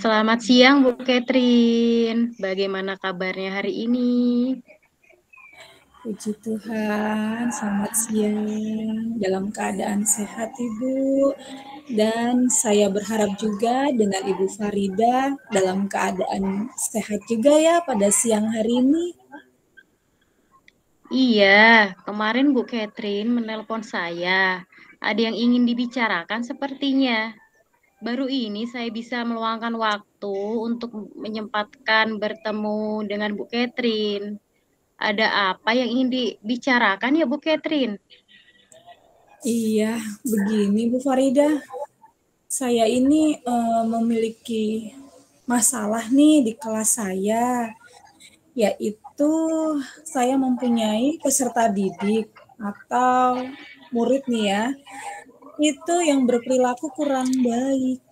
Selamat siang Bu Catherine. Bagaimana kabarnya hari ini? Puji Tuhan, selamat siang. Dalam keadaan sehat Ibu. Dan saya berharap juga dengan Ibu Farida dalam keadaan sehat juga ya pada siang hari ini. Iya, kemarin Bu Catherine menelpon saya. Ada yang ingin dibicarakan sepertinya. Baru ini saya bisa meluangkan waktu untuk menyempatkan bertemu dengan Bu Catherine. Ada apa yang ingin dibicarakan ya Bu Catherine? Iya, begini Bu Farida. Saya ini memiliki masalah nih di kelas saya, yaitu saya mempunyai peserta didik atau murid nih ya, itu yang berperilaku kurang baik,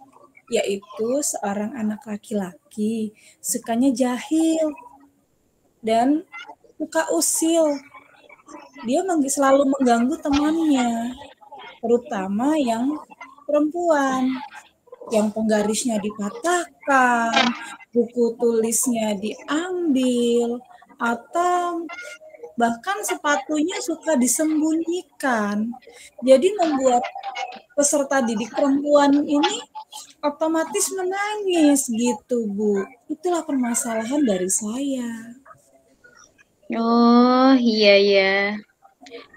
yaitu seorang anak laki-laki sukanya jahil dan suka usil. Dia selalu mengganggu temannya, terutama yang perempuan, yang penggarisnya dipatahkan, buku tulisnya diambil, atau bahkan sepatunya suka disembunyikan. Jadi membuat peserta didik perempuan ini otomatis menangis gitu, Bu. Itulah permasalahan dari saya. Oh, iya ya.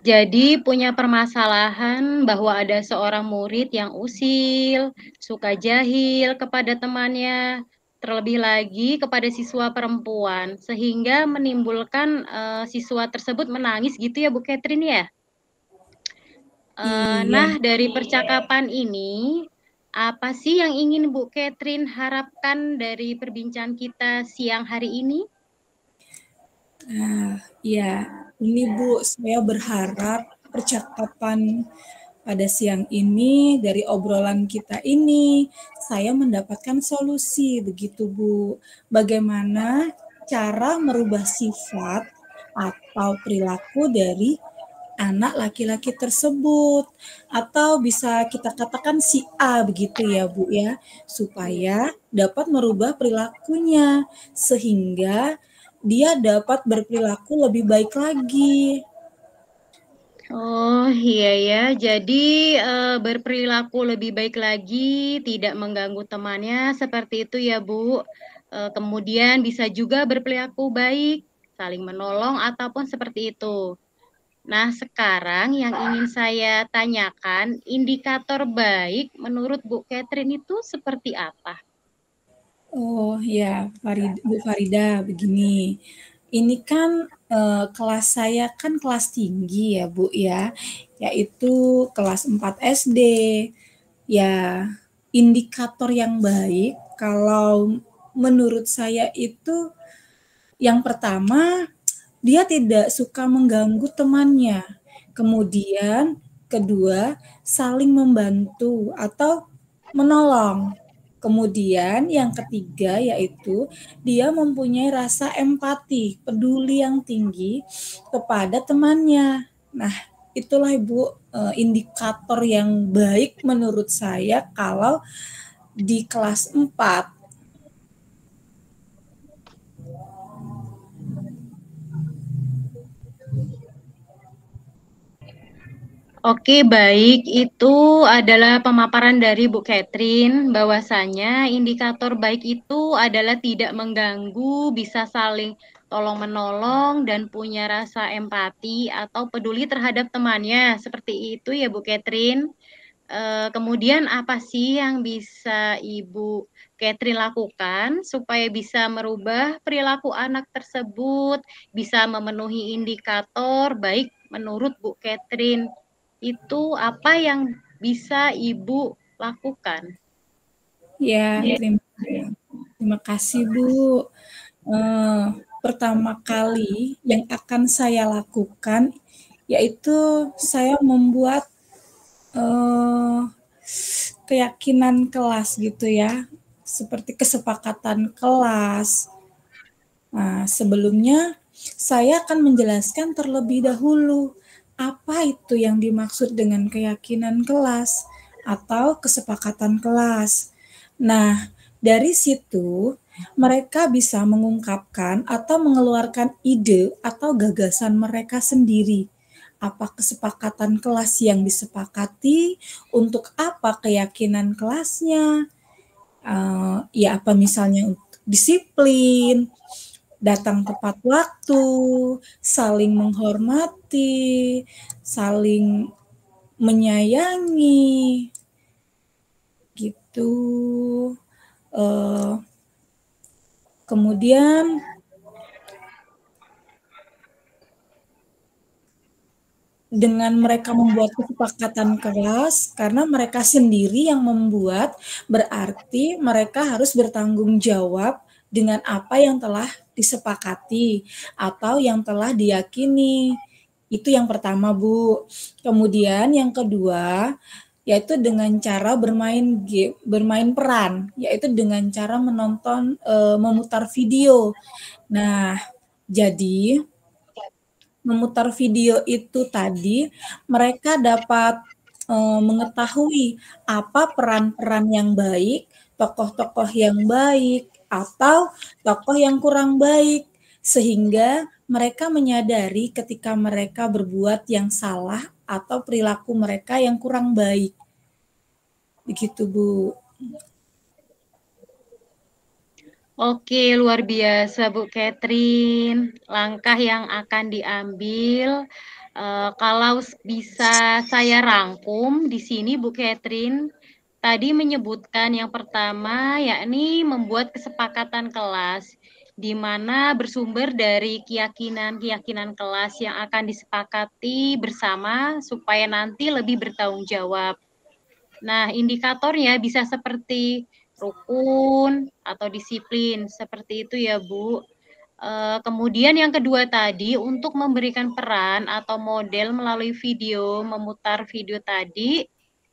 Jadi punya permasalahan bahwa ada seorang murid yang usil, suka jahil kepada temannya, terlebih lagi kepada siswa perempuan, sehingga menimbulkan siswa tersebut menangis gitu ya Bu Catherine ya. Iya, Nah, dari percakapan ini, apa sih yang ingin Bu Catherine harapkan dari perbincangan kita siang hari ini? nah, iya. Ini Bu, saya berharap percakapan pada siang ini dari obrolan kita ini saya mendapatkan solusi begitu Bu. Bagaimana cara merubah sifat atau perilaku dari anak laki-laki tersebut, atau bisa kita katakan si A begitu ya Bu ya, supaya dapat merubah perilakunya sehingga dia dapat berperilaku lebih baik lagi. Oh iya ya, jadi berperilaku lebih baik lagi, tidak mengganggu temannya, seperti itu ya Bu. Kemudian bisa juga berperilaku baik, saling menolong ataupun seperti itu. Nah sekarang yang ingin saya tanyakan, indikator baik menurut Bu Catherine itu seperti apa? Oh ya, Bu Farida, begini. Ini kan kelas saya kan kelas tinggi ya Bu ya, yaitu kelas 4 SD. Ya, indikator yang baik kalau menurut saya itu yang pertama, dia tidak suka mengganggu temannya. Kemudian kedua, saling membantu atau menolong. Kemudian yang ketiga yaitu dia mempunyai rasa empati, peduli yang tinggi kepada temannya. Nah, itulah Ibu indikator yang baik menurut saya kalau di kelas 4. Oke, baik. Itu adalah pemaparan dari Bu Catherine bahwasanya indikator baik itu adalah tidak mengganggu, bisa saling tolong-menolong dan punya rasa empati atau peduli terhadap temannya. Seperti itu ya Bu Catherine. Kemudian apa sih yang bisa Ibu Catherine lakukan supaya bisa merubah perilaku anak tersebut, bisa memenuhi indikator baik menurut Bu Catherine? Itu apa yang bisa Ibu lakukan? Ya, terima kasih Bu. Eh, Pertama kali yang akan saya lakukan yaitu saya membuat eh, keyakinan kelas gitu ya, seperti kesepakatan kelas. Nah, sebelumnya saya akan menjelaskan terlebih dahulu apa itu yang dimaksud dengan keyakinan kelas atau kesepakatan kelas. Nah, Dari situ, mereka bisa mengungkapkan atau mengeluarkan ide atau gagasan mereka sendiri. Apa kesepakatan kelas yang disepakati, untuk apa keyakinan kelasnya, ya apa misalnya disiplin, datang tepat waktu, saling menghormati, saling menyayangi, gitu. Uh, Kemudian dengan mereka membuat kesepakatan kelas, karena mereka sendiri yang membuat, berarti mereka harus bertanggung jawab dengan apa yang telah disepakati atau yang telah diyakini. Itu yang pertama, Bu. Kemudian yang kedua, yaitu dengan cara bermain peran, yaitu dengan cara memutar video. Nah, jadi memutar video itu tadi, mereka dapat mengetahui apa peran-peran yang baik, tokoh-tokoh yang baik, atau tokoh yang kurang baik, sehingga mereka menyadari ketika mereka berbuat yang salah atau perilaku mereka yang kurang baik. Begitu, Bu. Oke, luar biasa Bu Catherine. Langkah yang akan diambil, kalau bisa saya rangkum di sini Bu Catherine, tadi menyebutkan yang pertama yakni membuat kesepakatan kelas, di mana bersumber dari keyakinan-keyakinan kelas yang akan disepakati bersama supaya nanti lebih bertanggung jawab. Nah, indikatornya bisa seperti rukun atau disiplin, seperti itu ya Bu. Kemudian yang kedua tadi, untuk memberikan peran atau model melalui video, memutar video tadi,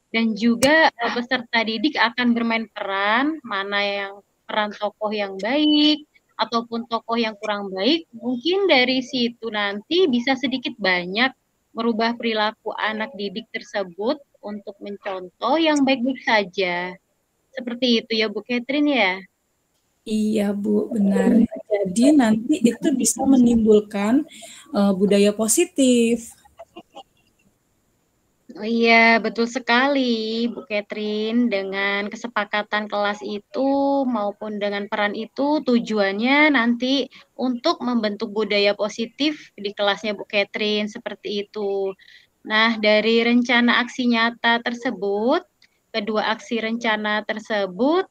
dan juga peserta didik akan bermain peran, mana yang peran tokoh yang baik, ataupun tokoh yang kurang baik, mungkin dari situ nanti bisa sedikit banyak merubah perilaku anak didik tersebut untuk mencontoh yang baik-baik saja. Seperti itu ya Bu Catherine ya? Iya, Bu, benar. Jadi nanti itu bisa menimbulkan budaya positif. Oh iya, betul sekali Bu Catherine. Dengan kesepakatan kelas itu maupun dengan peran itu tujuannya nanti untuk membentuk budaya positif di kelasnya Bu Catherine, seperti itu. Nah, dari rencana aksi nyata tersebut, kedua aksi rencana tersebut,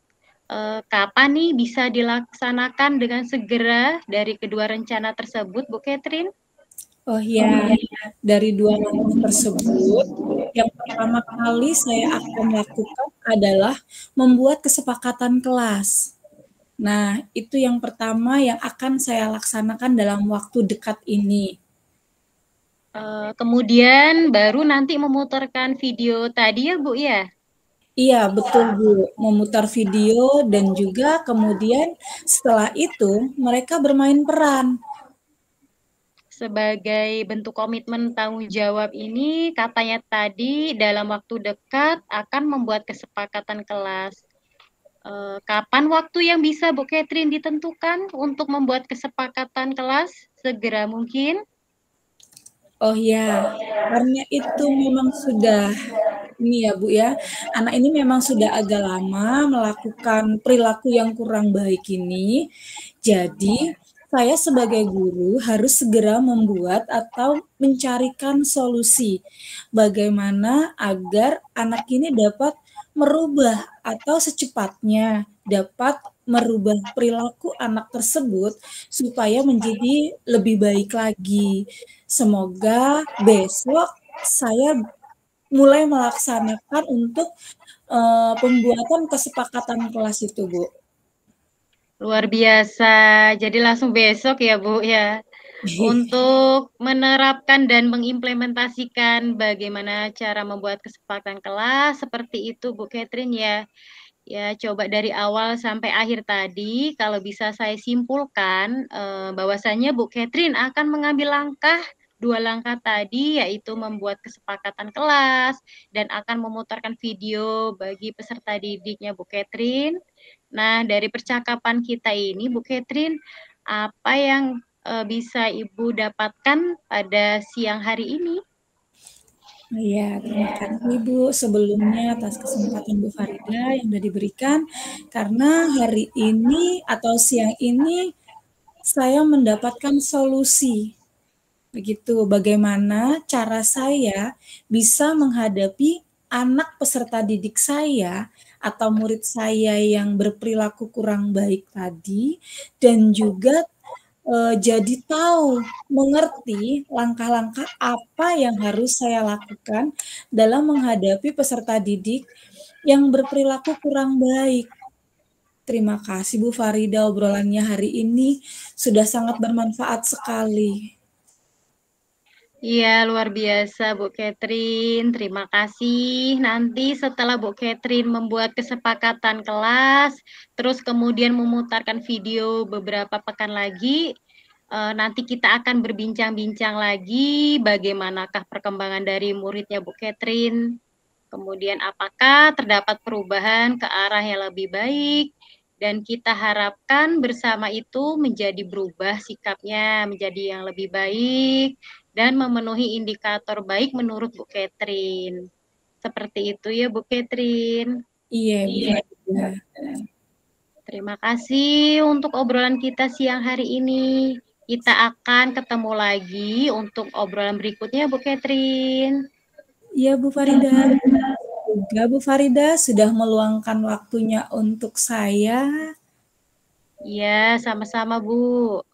kapan nih bisa dilaksanakan dengan segera dari kedua rencana tersebut, Bu Catherine? Oh ya, dari dua langkah tersebut, yang pertama kali saya akan lakukan adalah membuat kesepakatan kelas. Nah, itu yang pertama yang akan saya laksanakan dalam waktu dekat ini. Kemudian baru nanti memutarkan video tadi ya Bu ya? Iya, betul Bu, memutar video dan juga kemudian setelah itu mereka bermain peran. Sebagai bentuk komitmen tanggung jawab ini, katanya tadi dalam waktu dekat akan membuat kesepakatan kelas. Kapan waktu yang bisa Bu Catherine ditentukan untuk membuat kesepakatan kelas? Segera mungkin. Oh ya, karena itu memang sudah ini ya Bu ya, anak ini memang sudah agak lama melakukan perilaku yang kurang baik ini. Jadi, saya sebagai guru harus segera membuat atau mencarikan solusi bagaimana agar anak ini dapat merubah atau secepatnya dapat merubah perilaku anak tersebut supaya menjadi lebih baik lagi. Semoga besok saya mulai melaksanakan untuk pembuatan kesepakatan kelas itu, Bu. Luar biasa. Jadi langsung besok ya Bu ya. Untuk menerapkan dan mengimplementasikan bagaimana cara membuat kesepakatan kelas seperti itu Bu Catherine ya. Ya, coba dari awal sampai akhir tadi, kalau bisa saya simpulkan, bahwasannya Bu Catherine akan mengambil dua langkah tadi, yaitu membuat kesepakatan kelas, dan akan memutarkan video bagi peserta didiknya Bu Catherine. Nah, dari percakapan kita ini, Bu Catherine, apa yang bisa Ibu dapatkan pada siang hari ini? Ya, terima kasih Bu sebelumnya atas kesempatan Bu Farida yang sudah diberikan. Karena hari ini atau siang ini saya mendapatkan solusi. Begitu, bagaimana cara saya bisa menghadapi anak peserta didik saya atau murid saya yang berperilaku kurang baik tadi, dan juga jadi tahu, mengerti langkah-langkah apa yang harus saya lakukan dalam menghadapi peserta didik yang berperilaku kurang baik. Terima kasih Bu Farida, obrolannya hari ini sudah sangat bermanfaat sekali. Iya, luar biasa Bu Catherine. Terima kasih. Nanti setelah Bu Catherine membuat kesepakatan kelas, terus kemudian memutarkan video beberapa pekan lagi, nanti kita akan berbincang-bincang lagi bagaimanakah perkembangan dari muridnya Bu Catherine. Kemudian apakah terdapat perubahan ke arah yang lebih baik, dan kita harapkan bersama itu menjadi berubah sikapnya menjadi yang lebih baik dan memenuhi indikator baik menurut Bu Catherine. Seperti itu ya Bu Catherine. Iya, Bu Farida. Terima kasih untuk obrolan kita siang hari ini. Kita akan ketemu lagi untuk obrolan berikutnya Bu Catherine. Iya, Bu Farida. Juga Bu Farida sudah meluangkan waktunya untuk saya. Iya, sama-sama Bu.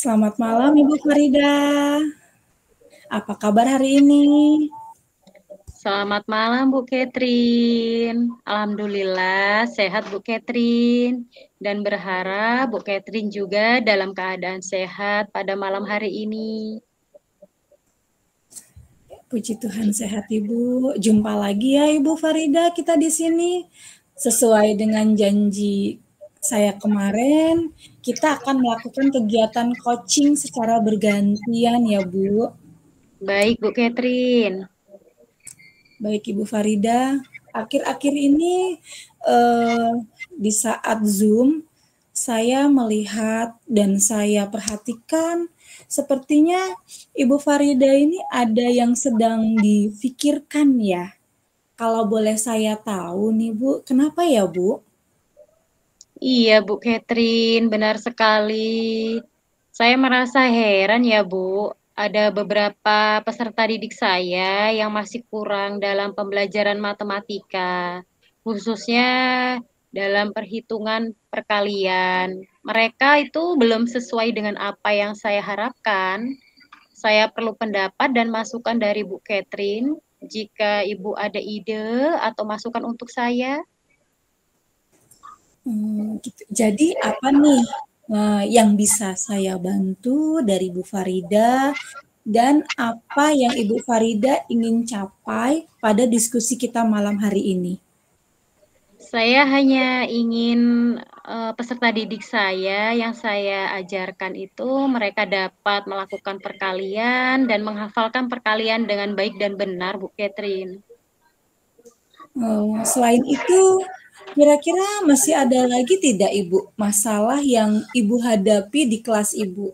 Selamat malam Ibu Farida. Apa kabar hari ini? Selamat malam Bu Catherine. Alhamdulillah sehat Bu Catherine. Dan berharap Bu Catherine juga dalam keadaan sehat pada malam hari ini. Puji Tuhan sehat Ibu. Jumpa lagi ya Ibu Farida kita di sini. Sesuai dengan janji saya kemarin, kita akan melakukan kegiatan coaching secara bergantian ya Bu. Baik Bu Catherine. Baik Ibu Farida, akhir-akhir ini di saat Zoom, saya melihat dan saya perhatikan sepertinya Ibu Farida ini ada yang sedang difikirkan ya. Kalau boleh saya tahu nih Bu, kenapa ya Bu? Iya Bu Catherine, benar sekali. Saya merasa heran ya Bu, ada beberapa peserta didik saya yang masih kurang dalam pembelajaran matematika, khususnya dalam perhitungan perkalian. Mereka itu belum sesuai dengan apa yang saya harapkan. Saya perlu pendapat dan masukan dari Bu Catherine. Jika Ibu ada ide atau masukan untuk saya. Gitu. Jadi apa nih yang bisa saya bantu dari Bu Farida dan apa yang Ibu Farida ingin capai pada diskusi kita malam hari ini? Saya hanya ingin peserta didik saya yang saya ajarkan itu mereka dapat melakukan perkalian dan menghafalkan perkalian dengan baik dan benar, Bu Catherine. Selain itu, kira-kira masih ada lagi tidak Ibu masalah yang Ibu hadapi di kelas Ibu?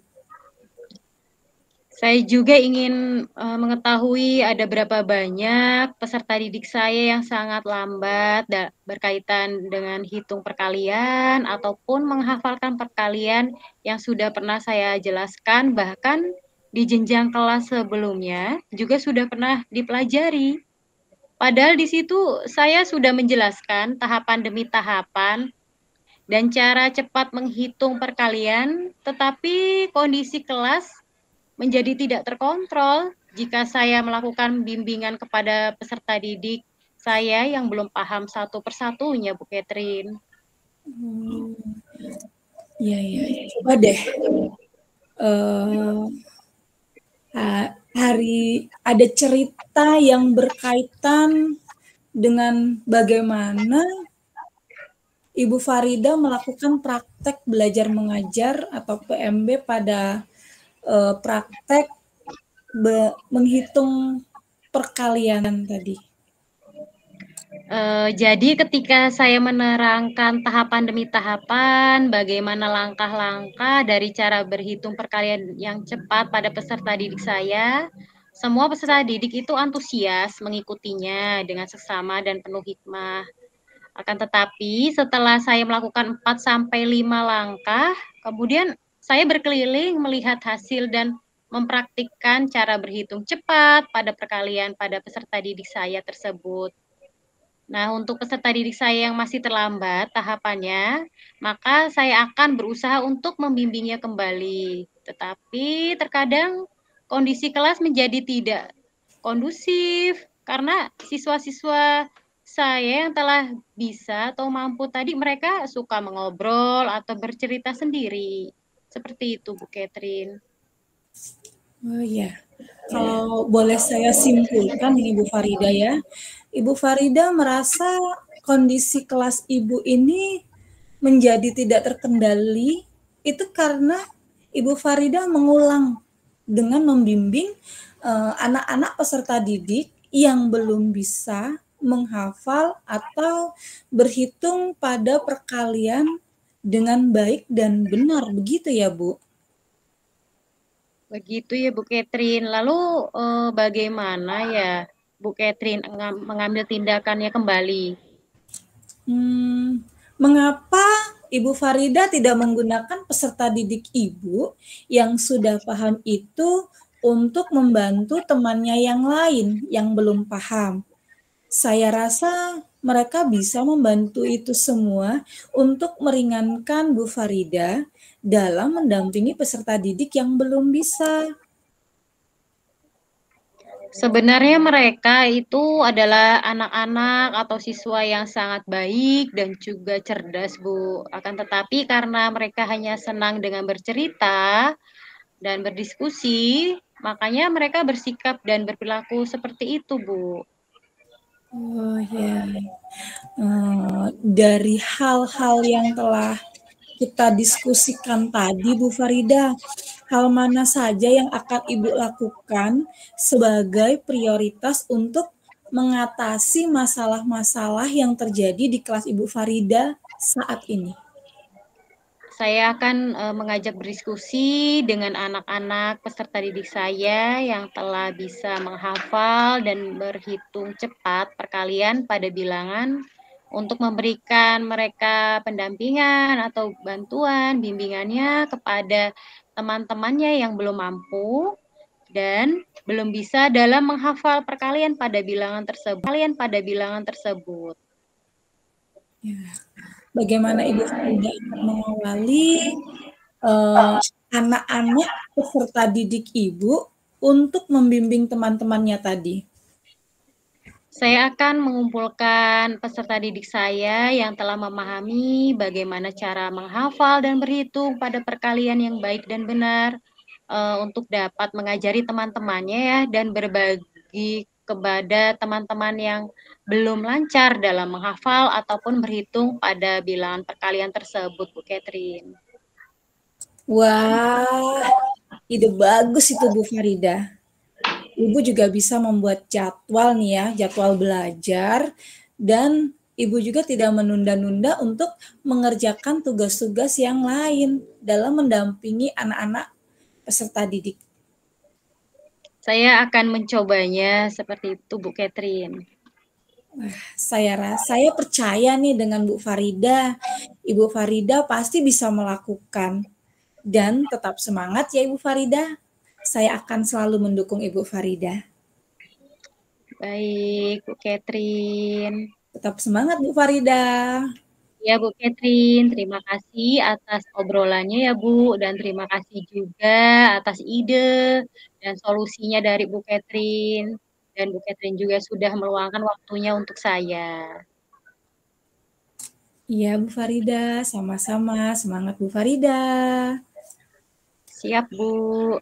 Saya juga ingin mengetahui ada berapa banyak peserta didik saya yang sangat lambat berkaitan dengan hitung perkalian ataupun menghafalkan perkalian yang sudah pernah saya jelaskan, bahkan di jenjang kelas sebelumnya juga sudah pernah dipelajari. Padahal di situ saya sudah menjelaskan tahapan demi tahapan dan cara cepat menghitung perkalian, tetapi kondisi kelas menjadi tidak terkontrol jika saya melakukan bimbingan kepada peserta didik saya yang belum paham satu persatunya, Bu Catherine. Iya, iya. Coba deh. Hari ada cerita yang berkaitan dengan bagaimana Ibu Farida melakukan praktek belajar mengajar atau PMB pada praktek menghitung perkalian tadi. Jadi ketika saya menerangkan tahapan demi tahapan, bagaimana langkah-langkah dari cara berhitung perkalian yang cepat pada peserta didik saya, semua peserta didik itu antusias mengikutinya dengan seksama dan penuh hikmah. Akan tetapi setelah saya melakukan 4 sampai 5 langkah, kemudian saya berkeliling melihat hasil dan mempraktikkan cara berhitung cepat pada perkalian pada peserta didik saya tersebut. Nah, untuk peserta didik saya yang masih terlambat tahapannya, maka saya akan berusaha untuk membimbingnya kembali. Tetapi terkadang kondisi kelas menjadi tidak kondusif karena siswa-siswa saya yang telah bisa atau mampu tadi mereka suka mengobrol atau bercerita sendiri. Seperti itu, Bu Catherine. Oh iya, kalau boleh saya simpulkan ini Bu Farida ya, Ibu Farida merasa kondisi kelas Ibu ini menjadi tidak terkendali itu karena Ibu Farida mengulang dengan membimbing anak-anak peserta didik yang belum bisa menghafal atau berhitung pada perkalian dengan baik dan benar, begitu ya Bu? Begitu ya Bu Catherine. Lalu bagaimana ya Bu Catherine mengambil tindakannya kembali? Mengapa Ibu Farida tidak menggunakan peserta didik Ibu yang sudah paham itu untuk membantu temannya yang lain yang belum paham? Saya rasa mereka bisa membantu itu semua untuk meringankan Bu Farida dalam mendampingi peserta didik yang belum bisa. Sebenarnya mereka itu adalah anak-anak atau siswa yang sangat baik dan juga cerdas, Bu. Akan tetapi karena mereka hanya senang dengan bercerita dan berdiskusi, makanya mereka bersikap dan berperilaku seperti itu, Bu. Oh ya, dari hal-hal yang telah kita diskusikan tadi, Bu Farida, hal mana saja yang akan Ibu lakukan sebagai prioritas untuk mengatasi masalah-masalah yang terjadi di kelas Ibu Farida saat ini? Saya akan mengajak berdiskusi dengan anak-anak peserta didik saya yang telah bisa menghafal dan berhitung cepat perkalian pada bilangan untuk memberikan mereka pendampingan atau bantuan bimbingannya kepada teman-temannya yang belum mampu dan belum bisa dalam menghafal perkalian pada bilangan tersebut. Ya. Bagaimana Ibu Farida akan mengawali anak-anak peserta didik Ibu untuk membimbing teman-temannya tadi? Saya akan mengumpulkan peserta didik saya yang telah memahami bagaimana cara menghafal dan berhitung pada perkalian yang baik dan benar untuk dapat mengajari teman-temannya ya dan berbagi kepada teman-teman yang belum lancar dalam menghafal ataupun berhitung pada bilangan perkalian tersebut, Bu Catherine. Wah, ide bagus itu Bu Farida. Ibu juga bisa membuat jadwal nih ya, jadwal belajar, dan Ibu juga tidak menunda-nunda untuk mengerjakan tugas-tugas yang lain dalam mendampingi anak-anak peserta didik. Saya akan mencobanya seperti itu, Bu Catherine. Wah, saya percaya nih dengan Bu Farida. Ibu Farida pasti bisa melakukan. Dan tetap semangat ya Ibu Farida. Saya akan selalu mendukung Ibu Farida. Baik, Bu Catherine. Tetap semangat Bu Farida. Ya Bu Catherine, terima kasih atas obrolannya ya Bu, dan terima kasih juga atas ide dan solusinya dari Bu Catherine. dan Bu Catherine juga sudah meluangkan waktunya untuk saya. Iya, Bu Farida, sama-sama. Semangat Bu Farida. Siap, Bu.